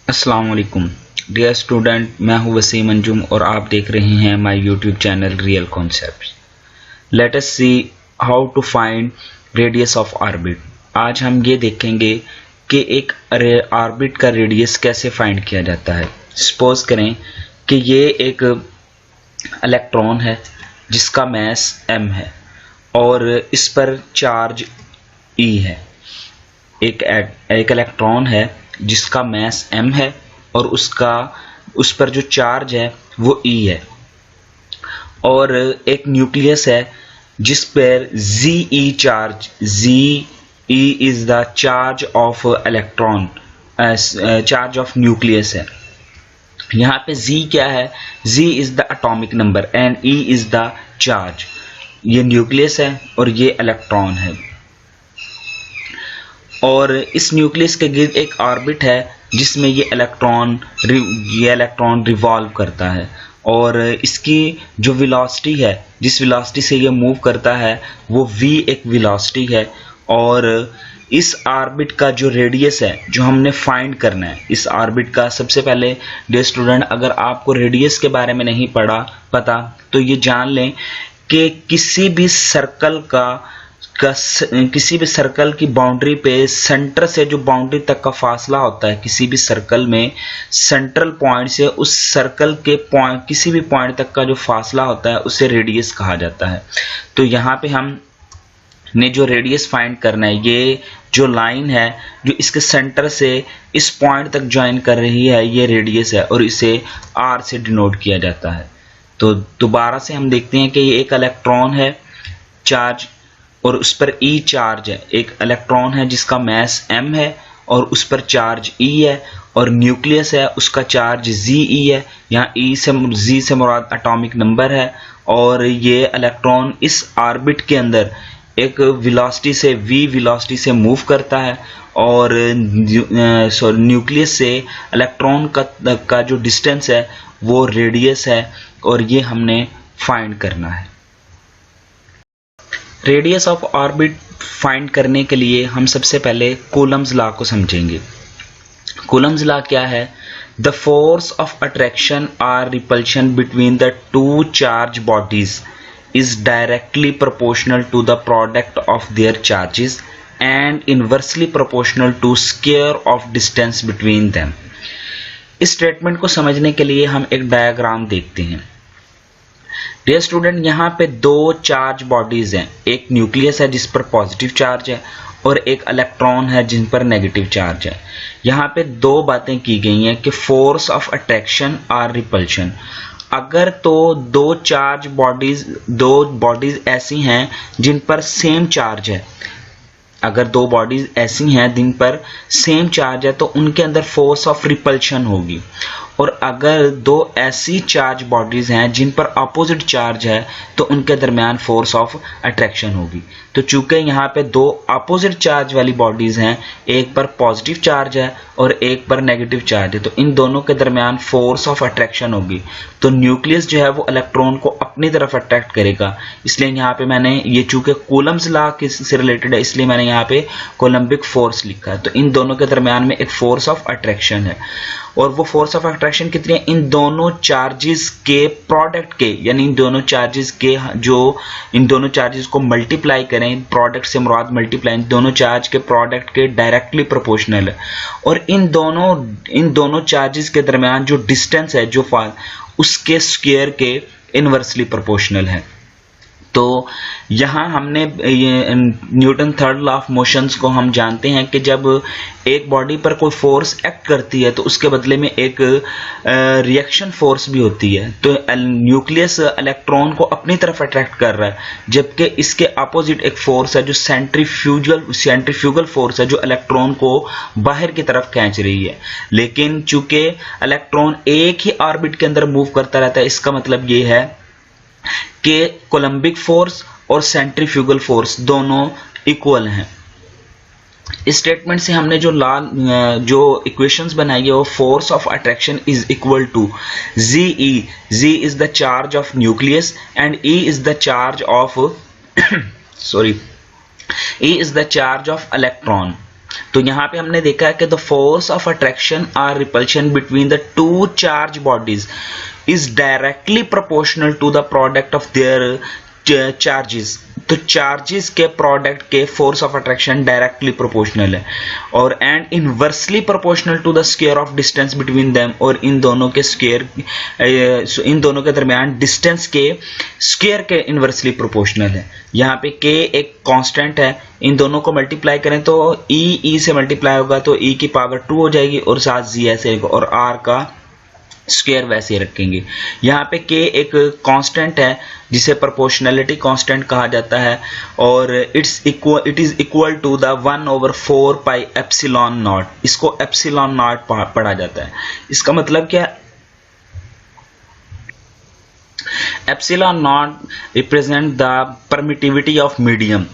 अस्सलाम वालेकुम dear student, मैं हूं वसीम अंजुम और आप देख रहे हैं my YouTube channel real concepts. Let us see how to find radius of orbit. आज हम ये देखेंगे कि एक ऑर्बिट का रेडियस कैसे फाइंड किया जाता है। सपोज करें कि ये एक इलेक्ट्रॉन है जिसका मास m है और इस पर चार्ज E है। एक इलेक्ट्रॉन है जिसका मास m है और उस पर जो चार्ज है वो E है, और एक न्यूक्लियस है जिस पर Ze charge, Ze is the charge of electron, charge of nucleus है। यहाँ पे Z क्या है? Z is the atomic number and E is the charge. ये न्यूक्लियस है और ये इलेक्ट्रॉन है, और इस न्यूक्लियस के गिर्द एक ऑर्बिट है जिसमें ये इलेक्ट्रॉन रिवॉल्व करता है, और इसकी जो वेलोसिटी है, जिस वेलोसिटी से ये मूव करता है, वो v एक वेलोसिटी है। और इस ऑर्बिट का जो रेडियस है जो हमने फाइंड करना है, इस ऑर्बिट का सबसे पहले डियर स्टूडेंट, अगर आपको रेडियस के बारे में नहीं पता तो ये जान लें कि किसी भी सर्कल की बाउंड्री पे सेंटर से जो बाउंड्री तक का फासला होता है, किसी भी सर्कल में सेंट्रल पॉइंट से उस सर्कल के पॉइंट किसी भी पॉइंट तक का जो फासला होता है उसे रेडियस कहा जाता है। तो यहाँ पे हम ने जो रेडियस फाइंड करना है, ये जो लाइन है जो इसके सेंटर से इस पॉइंट तक ज्वाइन कर रही है, ये रेडियस है और इसे r से डिनोट किया जाता है। तो दोबारा से हम देखते हैं कि ये एक इलेक्ट्रॉन है चार्ज और उस पर E चार्ज है। एक इलेक्ट्रॉन है जिसका मास m है और उस पर चार्ज E है, और न्यूक्लियस है उसका चार्ज Ze है। यहाँ Z से मुराद एटॉमिक नंबर है, और ये इलेक्ट्रॉन इस ऑर्बिट के अंदर एक वेलोसिटी से v वेलोसिटी से मूव करता है, और न्यूक्लियस से इलेक्ट्रॉन का जो डिस्टेंस है वो रेडियस है, और ये हमने फाइंड करना है। रेडियस ऑफ ऑर्बिट फाइंड करने के लिए हम सबसे पहले कूलम्स लॉ को समझेंगे। कूलम्स लॉ क्या है? द फोर्स ऑफ अट्रैक्शन और repulsion between the two charge bodies is directly proportional to the product of their charges and inversely proportional to square of distance between them। इस statement को समझने के लिए हम एक डायग्राम देखते हैं। डियर स्टूडेंट, यहाँ पे दो चार्ज बॉडीज हैं, एक न्यूक्लियस है जिस पर पॉजिटिव चार्ज है और एक इलेक्ट्रॉन है जिन पर नेगेटिव चार्ज है। यहाँ पे दो बातें की गई हैं कि फोर्स ऑफ अट्रैक्शन और रिपल्शन। अगर तो दो बॉडीज ऐसी हैं जिन पर सेम चार्ज है, अगर दो बॉडीज ऐसी हैं जिन पर सेम चार्ज है तो उनके अंदर फोर्स ऑफ रिपल्शन होगी, और अगर दो ऐसी चार्ज बॉडीज हैं जिन पर अपोजिट चार्ज है तो उनके दरमियान फोर्स ऑफ अट्रैक्शन होगी। तो चूंकि यहाँ पे दो अपोजिट चार्ज वाली बॉडीज हैं, एक पर पॉजिटिव चार्ज है और एक पर नेगेटिव चार्ज है, तो इन दोनों के दरमियान फोर्स ऑफ अट्रैक्शन होगी। तो न्यूक्लियस जो है वो इलेक्ट्रॉन को अपनी तरफ अट्रैक्ट करेगा। इसलिए यहाँ पे मैंने ये, चूंकि कूलम्स लॉ से रिलेटेड है, इसलिए मैंने यहाँ पे कोलम्बिक फोर्स लिखा है। तो इन दोनों के दरमियान में एक फोर्स ऑफ अट्रैक्शन है, और वो फोर्स ऑफ अट्रैक्शन कितनी है? इन दोनों चार्जेस के प्रोडक्ट के, यानी इन दोनों चार्जेस को मल्टीप्लाई करें, प्रोडक्ट से मुराद मल्टीप्लाई, इन दोनों चार्ज के प्रोडक्ट के डायरेक्टली प्रोपोर्शनल है, और इन दोनों चार्जेस के दरमियान जो डिस्टेंस है उसके स्क्वायर के इनवर्सली प्रोपोर्शनल है। तो यहाँ हमने Newton third law of motions को हम जानते हैं कि जब एक बॉडी पर कोई फोर्स एक्ट करती है तो उसके बदले में एक रिएक्शन फोर्स भी होती है। तो न्यूक्लियस इलेक्ट्रॉन को अपनी तरफ अट्रैक्ट कर रहा है, जबकि इसके अपोजिट एक फोर्स है जो सेंट्रीफ्यूगल फोर्स है, जो इलेक्ट्रॉन को बाहर की तरफ खींच रही है। लेकिन चूंकि इलेक्ट्रॉन एक ही ऑर्बिट के अंदर मूव करता रहता है, इसका मतलब ये है कि कोलम्बिक फोर्स और सेंट्रीफ्यूगल फोर्स दोनों इक्वल हैं। इस स्टेटमेंट से हमने जो इक्वेशंस बनाई है, वो force of attraction is equal to Ze। Z is the charge of nucleus and E is the charge of E is the charge of electron. तो यहाँ पे हमने देखा है कि द फोर्स ऑफ अट्रैक्शन और repulsion between the two charge bodies is directly proportional to the product of their charges. तो charges के प्रोडक्ट के force of attraction directly proportional है, और and inversely proportional to the square of distance between them, और इन दोनों के square, इन दोनों के दरमियान डिस्टेंस के स्क्वायर के इनवर्सली प्रोपोर्शनल है। यहाँ पे k एक कांस्टेंट है, इन दोनों को मल्टीप्लाई करें तो e से मल्टीप्लाई होगा तो e की पावर 2 हो जाएगी, और साथ z ऐसे, और r का स्क्वायर वैसे रखेंगे। यहाँ पे k एक कांस्टेंट है जिसे प्रोपोर्शनलिटी कांस्टेंट कहा जाता है, और it is equal to the 1/4 pi epsilon naught. इसको एप्सिलॉन नॉट पढ़ा जाता है। इसका मतलब क्या? Epsilon naught represent the permittivity of medium.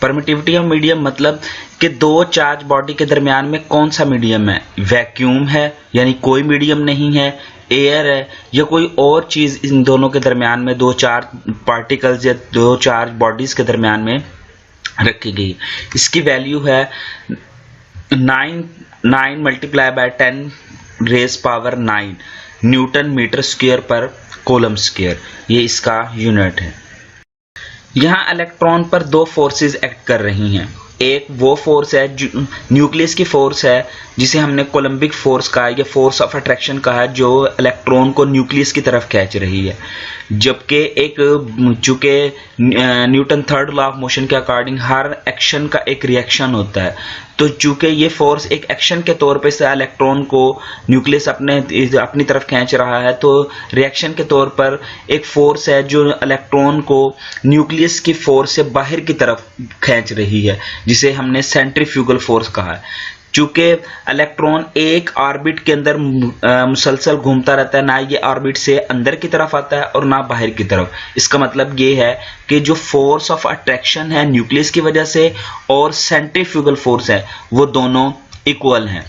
Permittivity of medium मतलब कि दो चार्ज बॉडी के दरमियान में कौन सा मीडियम है? वैक्यूम है यानी कोई मीडियम नहीं है, एयर है, या कोई और चीज इन दोनों के दरमियान में, दो चार्ज पार्टिकल्स या दो चार्ज बॉडीज के दरमियान में रखी गई। इसकी वैल्यू है 9 multiply by 10 raise power 9 newton metre square पर कूलम स्क्वायर, ये इसका यूनिट है। यहाँ इलेक्ट्रॉन पर दो फोर्सेस एक्ट कर रही हैं। एक वो फोर्स है जो न्यूक्लियस की फोर्स है, जिसे हमने कोलम्बिक फोर्स कहा या फोर्स ऑफ अट्रैक्शन कहा, जो इलेक्ट्रॉन को न्यूक्लियस की तरफ खींच रही है। जबकि एक चूंकि Newton third law of motion के अकॉर्डिंग हर एक्शन का एक रिएक्शन होता है, तो चूंकि ये फोर्स एक एक्शन के तौर पे से इलेक्ट्रॉन को न्यूक्लियस अपनी तरफ खींच रहा है, तो रिएक्शन के तौर पर एक फोर्स है जो इलेक्ट्रॉन को न्यूक्लियस की फोर्स से बाहर की तरफ खींच रही है, जिसे हमने सेंट्रीफ्यूगल फोर्स कहा है। चूंकि इलेक्ट्रॉन एक ऑर्बिट के अंदर मुसलसल घूमता रहता है, ना ये ऑर्बिट से अंदर की तरफ आता है और ना बाहर की तरफ। इसका मतलब ये है कि जो फोर्स ऑफ अट्रैक्शन है न्यूक्लियस की वजह से और सेंट्रीफ्यूगल फोर्स है, वो दोनों इक्वल हैं।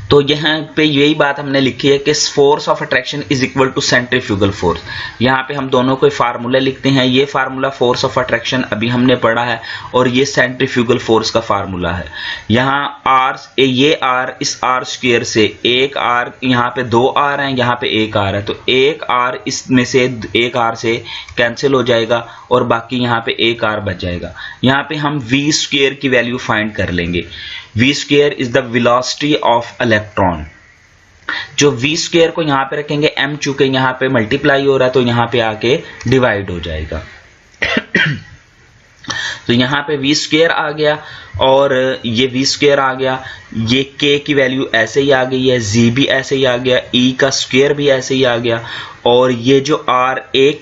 तो यहाँ पे यही बात हमने लिखी है कि force of attraction is equal to centrifugal force. यहाँ पे हम दोनों को फार्मूला लिखते हैं। ये फार्मूला फोर्स ऑफ अट्रैक्शन अभी हमने पढ़ा है, और ये सेंट्रीफ्यूगल फोर्स का फार्मूला है। यहाँ आर, ये आर इस आर स्क्वायर से, एक आर, यहाँ पे दो आर हैं, यहाँ पे एक आर है, तो एक आर इसमें से एक आर से कैंसिल हो जाएगा और बाकी यहाँ पे एक आर बच जाएगा। यहाँ पे हम वी स्क्वायर की वैल्यू फाइंड कर लेंगे। V square is the velocity of electron. जो वी स्क्वायर को यहाँ पे रखेंगे, m चूंकि यहाँ पे मल्टीप्लाई हो रहा है तो यहाँ पे आके डिवाइड हो जाएगा। तो यहाँ पे वी स्क्वायर आ गया और ये वी स्क्वायर आ गया, ये k की वैल्यू ऐसे ही आ गई है, z भी ऐसे ही आ गया, e का स्क्वायर भी ऐसे ही आ गया, और ये जो r एक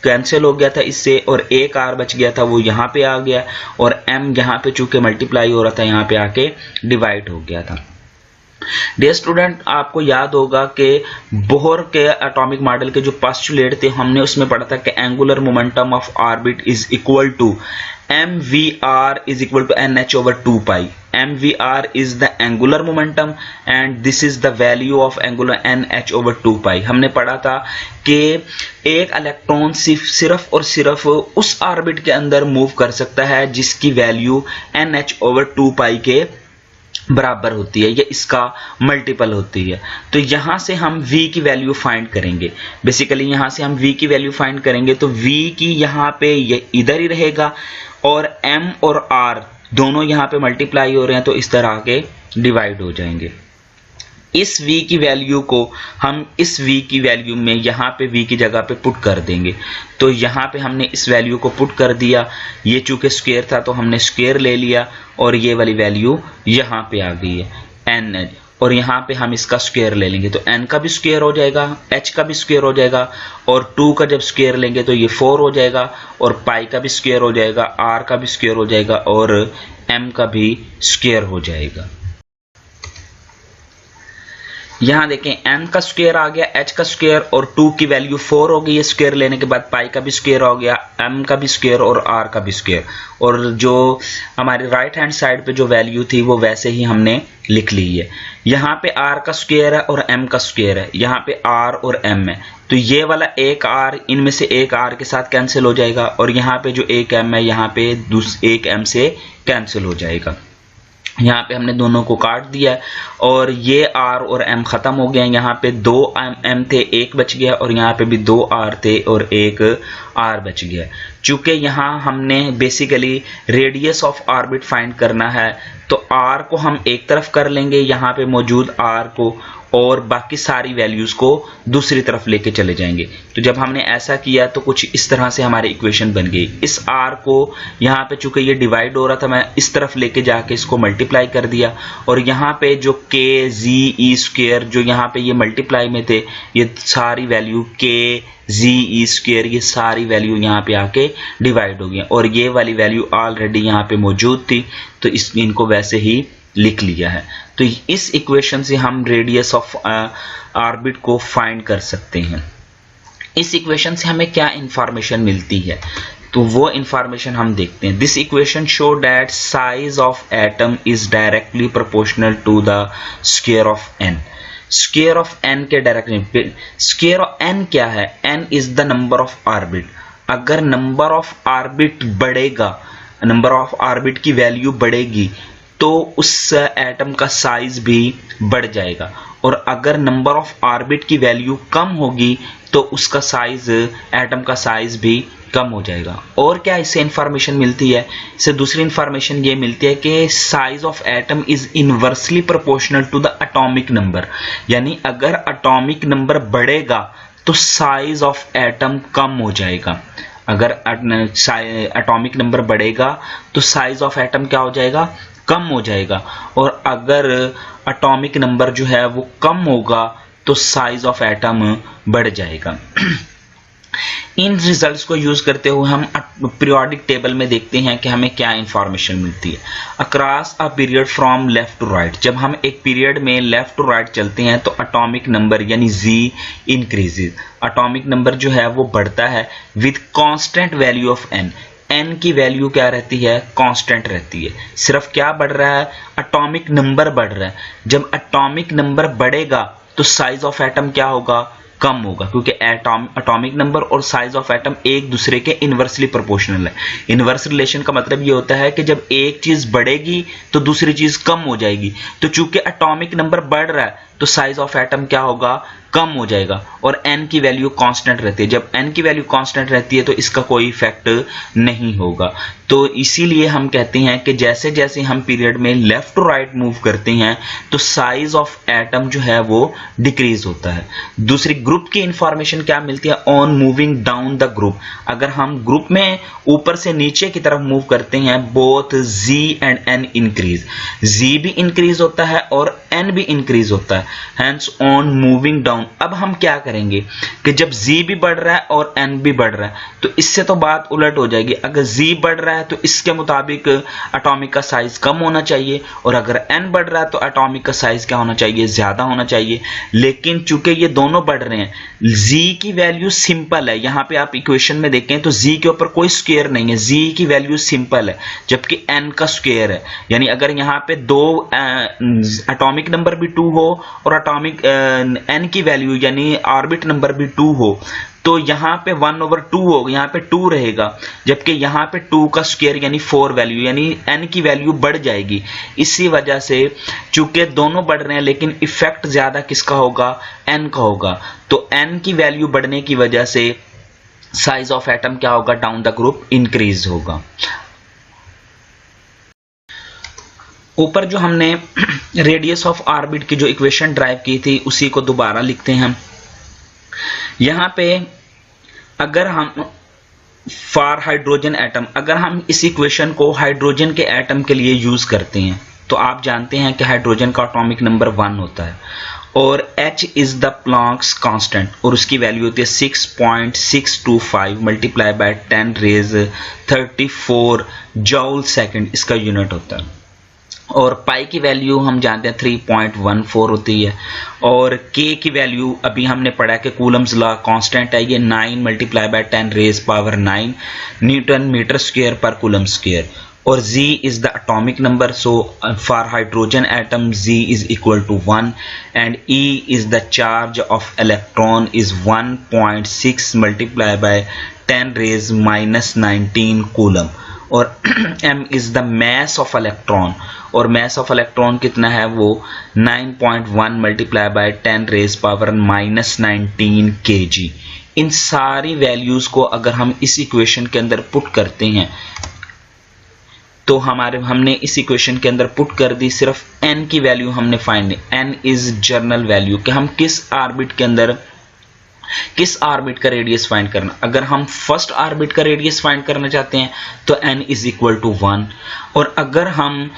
कैंसिल हो गया था इससे और एक आर बच गया था, वो यहाँ पे आ गया, और m यहाँ पे चूंकि मल्टीप्लाई हो रहा था यहाँ पे आके डिवाइड हो गया था। डियर स्टूडेंट, आपको याद होगा कि बोहर के एटॉमिक मॉडल के जो पोस्टुलेट थे हमने उसमें पढ़ा था कि angular momentum of orbit is equal to mvr is equal to nh/2 pi. mvr is the angular momentum and this is the value of angular nh/2 pi. हमने पढ़ा था कि एक इलेक्ट्रॉन सिर्फ और सिर्फ उस ऑर्बिट के अंदर मूव कर सकता है जिसकी वैल्यू nh/2 pi के बराबर होती है या इसका मल्टीपल होती है। तो यहां से हम v की वैल्यू फाइंड करेंगे। बेसिकली यहां से हम v की वैल्यू फाइंड करेंगे तो v की यहां पे इधर ही रहेगा और m और r दोनों यहां पे मल्टीप्लाई हो रहे हैं तो इस तरह के डिवाइड हो जाएंगे। इस v की वैल्यू को हम इस v की वैल्यू में यहाँ पे v की जगह पे पुट कर देंगे। तो यहाँ पे हमने इस वैल्यू को पुट कर दिया, ये चूंकि स्क्वायर था तो हमने स्क्वायर ले लिया और ये वाली वैल्यू यहाँ पे आ गई है n, और यहाँ पे हम इसका स्क्वायर ले लेंगे तो n का भी स्क्वायर हो जाएगा, h का भी स्क्वायर हो जाएगा, और 2 का जब स्क्वायर लेंगे तो ये 4 हो जाएगा, और पाई का भी स्क्वायर हो जाएगा, r का भी स्क्वायर हो जाएगा, और m का भी स्क्वायर हो जाएगा। यहाँ देखें n का स्क्वायर आ गया, h का स्क्वायर, और 2 की वैल्यू 4 हो गई है स्क्वायर लेने के बाद, पाई का भी स्क्वायर हो गया, m का भी स्क्वायर और r का भी स्क्वायर, और जो हमारी राइट हैंड साइड पे जो वैल्यू थी वो वैसे ही हमने लिख ली है। यहाँ पे r का स्क्वायर है और m का स्क्वायर है, यहाँ पे r और m है, तो ये वाला एक r इनमें से एक r के साथ कैंसिल हो जाएगा, और यहाँ पे जो एक m है यहाँ पे एक m से कैंसिल हो जाएगा। यहाँ पे हमने दोनों को काट दिया और ये R और M ख़त्म हो गया। यहाँ पे 2 M थे, एक बच गया, और यहाँ पे भी 2 R थे और एक R बच गया। चूँकि यहाँ हमने basically radius of orbit find करना है, तो R को हम एक तरफ कर लेंगे यहाँ पे मौजूद R को, और बाकी सारी वैल्यूज़ को दूसरी तरफ लेके चले जाएंगे। तो जब हमने ऐसा किया तो कुछ इस तरह से हमारी इक्वेशन बन गई। इस R को यहाँ पे चूंकि ये डिवाइड हो रहा था, मैं इस तरफ लेके जाके इसको मल्टीप्लाई कर दिया, और यहाँ पे जो k z e स्क्वायर जो यहाँ पे ये मल्टीप्लाई में थे, ये सारी value k z e square ये सारी वैल्यू यहाँ पे आके डिवाइड हो गई, और ये वाली वैल्यू ऑलरेडी यहाँ पे मौजूद थी, तो इनको वैसे ही लिख लिया है। तो इस इक्वेशन से हम रेडियस ऑफ ऑर्बिट को फाइंड कर सकते हैं। इस इक्वेशन से हमें क्या इंफॉर्मेशन मिलती है, तो वो इंफॉर्मेशन हम देखते हैं। This equation show that size of atom is directly proportional to the square of n। Square of n के डायरेक्टली, स्क्वायर ऑफ n क्या है? n is the number of orbit. अगर नंबर ऑफ ऑर्बिट बढ़ेगा, number of orbit की value बढ़ेगी, तो उस atom का साइज भी बढ़ जाएगा, और अगर नंबर ऑफ ऑर्बिट की वैल्यू कम होगी तो उसका साइज, एटम का साइज भी कम हो जाएगा। और क्या इससे इंफॉर्मेशन मिलती है? इससे दूसरी इंफॉर्मेशन ये मिलती है कि size of atom is inversely proportional to the atomic number. यानी अगर एटॉमिक नंबर बढ़ेगा तो साइज ऑफ एटम कम हो जाएगा। अगर एटॉमिक नंबर बढ़ेगा तो साइज ऑफ एटम क्या हो जाएगा? कम हो जाएगा। और अगर एटॉमिक नंबर जो है वो कम होगा तो साइज ऑफ एटम बढ़ जाएगा। इन रिजल्ट्स को यूज करते हुए हम पीरियोडिक टेबल में देखते हैं कि हमें क्या इंफॉर्मेशन मिलती है। Across a period from left to right, जब हम एक पीरियड में लेफ्ट टू राइट चलते हैं तो एटॉमिक नंबर यानी Z इंक्रीजेज। एटॉमिक नंबर जो है वो बढ़ता है with constant value of n। n की वैल्यू क्या रहती है? कांस्टेंट रहती है। सिर्फ क्या बढ़ रहा है? एटॉमिक नंबर बढ़ रहा है। जब एटॉमिक नंबर बढ़ेगा तो साइज ऑफ एटम क्या होगा? कम होगा, क्योंकि एटॉमिक नंबर और साइज ऑफ एटम एक दूसरे के इनवर्सली प्रोपोर्शनल है। इनवर्स रिलेशन का मतलब ये होता है कि जब एक चीज बढ़ेगी तो दूसरी चीज कम हो जाएगी। तो चूंकि एटॉमिक नंबर बढ़ रहा है तो साइज ऑफ एटम क्या होगा? कम हो जाएगा, और n की वैल्यू कांस्टेंट रहती है। जब n की वैल्यू कांस्टेंट रहती है तो इसका कोई इफेक्ट नहीं होगा। तो इसीलिए हम कहते हैं कि जैसे जैसे हम पीरियड में लेफ्ट टू राइट मूव करते हैं तो साइज ऑफ एटम जो है वो डिक्रीज होता है। दूसरी ग्रुप की इंफॉर्मेशन क्या मिलती है? On moving down the group, अगर हम ग्रुप में ऊपर से नीचे की तरफ मूव करते हैं, both Z and n increase. Z भी इंक्रीज होता है और n भी इंक्रीज होता है। हैंस ऑन मूविंग डाउन, अब हम क्या करेंगे कि जब Z भी बढ़ रहा है और n भी बढ़ रहा है तो इससे तो बात उलट हो जाएगी। अगर Z बढ़ रहा है तो इसके मुताबिक एटॉमिक का साइज कम होना चाहिए, और अगर n बढ़ रहा है तो एटॉमिक का साइज क्या होना चाहिए? ज्यादा होना चाहिए। लेकिन चूंकि ये दोनों बढ़ रहे हैं, Z की वैल्यू सिंपल है। यहाँ पे आप इक्वेशन में देखें तो Z के ऊपर कोई स्क्वायर नहीं है, Z की वैल्यू सिंपल है, जबकि n का स्क्वायर है। यानी अगर यहाँ पे दो एटॉमिक नंबर भी 2 हो और एटॉमिक n की वैल्यू यानी ऑर्बिट नंबर भी 2 हो, तो यहाँ पे 1/2 होगा, यहाँ पे 2 रहेगा, जबकि यहाँ पे 2 का स्क्वायर यानी 4 वैल्यू यानी n की वैल्यू बढ़ जाएगी। इसी वजह से चूंकि दोनों बढ़ रहे हैं लेकिन इफेक्ट ज्यादा किसका होगा? n का होगा। तो n की वैल्यू बढ़ने की वजह से साइज ऑफ एटम क्या होगा? डाउन द ग्रुप इंक्रीज होगा। ऊपर जो हमने रेडियस ऑफ ऑर्बिट की जो इक्वेशन ड्राइव की थी उसी को दोबारा लिखते हैं हम। यहाँ पे अगर हम फॉर हाइड्रोजन एटम, अगर हम इस इक्वेशन को हाइड्रोजन के एटम के लिए यूज करते हैं तो आप जानते हैं कि हाइड्रोजन का एटॉमिक नंबर 1 होता है और H is the Planck's constant, और उसकी वैल्यू होती है 6.625 multiply by 10 raise 34 joule second, इसका यूनिट होता है। और पाई की वैल्यू हम जानते हैं 3.14 होती है, और K की वैल्यू अभी हमने पढ़ा कि कूलम्स लॉ कांस्टेंट है, ये 9 multiply by 10 raise power 9 newton metre square पर कूलम स्क्वायर। और Z is the atomic number, so for hydrogen atom Z is equal to 1 and E is the charge of electron is 1.6 multiplied by 10 raised minus 19 coulomb। और m is the mass of electron, और mass of electron कितना है वो 9.1 multiply by 10 raise power -19 kg। इन सारी values को अगर हम इस इक्वेशन के अंदर पुट करते हैं तो हमने इस इक्वेशन के अंदर पुट कर दी, सिर्फ n की वैल्यू हमने find, n is journal value कि हम किस ऑर्बिट के अंदर किस ऑर्बिट का रेडियस फाइंड करना। अगर हम फर्स्ट ऑर्बिट का रेडियस फाइंड करना चाहते हैं तो n इज इक्वल टू 1, और अगर हम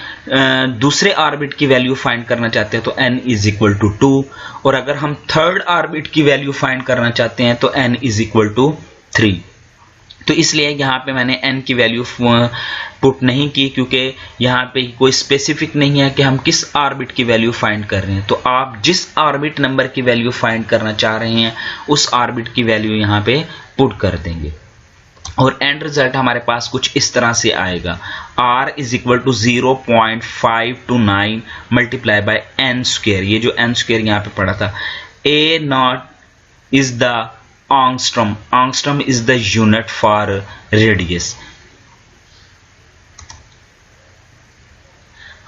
दूसरे ऑर्बिट की वैल्यू फाइंड करना चाहते हैं तो n इज इक्वल टू 2, और अगर हम थर्ड ऑर्बिट की वैल्यू फाइंड करना चाहते हैं तो n इज इक्वल टू 3। तो इसलिए यहाँ पे मैंने n की वैल्यू पुट नहीं की, क्योंकि यहाँ पे कोई स्पेसिफिक नहीं है कि हम किस ऑर्बिट की वैल्यू फाइंड कर रहे हैं। तो आप जिस ऑर्बिट नंबर की वैल्यू फाइंड करना चाह रहे हैं उस ऑर्बिट की वैल्यू यहाँ पे पुट कर देंगे, और एंड रिजल्ट हमारे पास कुछ इस तरह से आएगा। r is equal to 0.529 multiply by n square, ये जो n स्क्वायर यहाँ पे पड़ा था। a naught is the angstrom, angstrom is the unit for radius.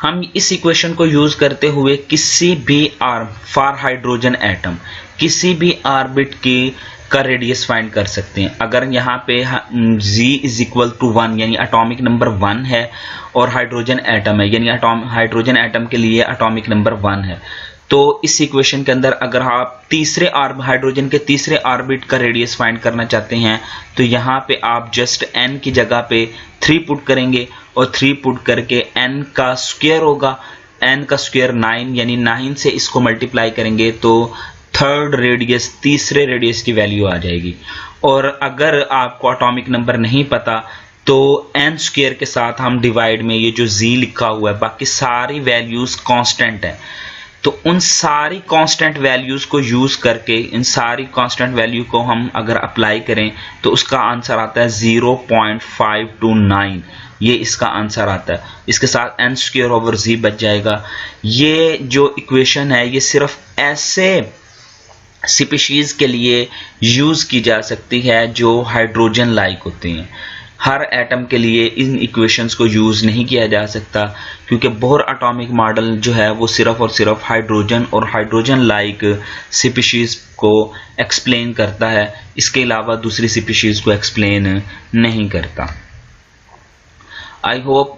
हम इस इक्वेशन को यूज करते हुए किसी भी फॉर हाइड्रोजन एटम किसी भी ऑर्बिट की का रेडियस फाइंड कर सकते हैं। अगर यहाँ पे z इज इक्वल टू 1 यानी एटॉमिक नंबर 1 है और हाइड्रोजन एटम है, यानी हाइड्रोजन एटम के लिए एटॉमिक नंबर 1 है, तो इस इक्वेशन के अंदर अगर आप हाइड्रोजन के तीसरे ऑर्बिट का रेडियस फाइंड करना चाहते हैं तो यहाँ पे आप जस्ट n की जगह पे 3 पुट करेंगे, और 3 पुट करके n का स्क्वायर होगा, n का स्क्वायर 9, यानी 9 से इसको मल्टीप्लाई करेंगे तो थर्ड रेडियस, तीसरे रेडियस की वैल्यू आ जाएगी। और अगर आपको एटॉमिक नंबर नहीं पता तो n स्क्वायर के साथ हम डिवाइड में ये जो z लिखा हुआ है, बाकी सारी वैल्यूज कांस्टेंट है, तो उन सारी कांस्टेंट वैल्यूज को यूज करके इन सारी कांस्टेंट वैल्यू को हम अगर अप्लाई करें तो उसका आंसर आता है 0.529, ये इसका आंसर आता है। इसके साथ n स्क्वायर ओवर z बच जाएगा। ये जो इक्वेशन है ये सिर्फ ऐसे स्पीशीज के लिए यूज की जा सकती है जो हाइड्रोजन लाइक होते हैं। हर एटम के लिए इन इक्वेशंस को यूज नहीं किया जा सकता, क्योंकि बोर एटॉमिक मॉडल जो है वो सिर्फ और सिर्फ हाइड्रोजन और हाइड्रोजन लाइक स्पीशीज को एक्सप्लेन करता है, इसके अलावा दूसरी स्पीशीज को एक्सप्लेन नहीं करता। I hope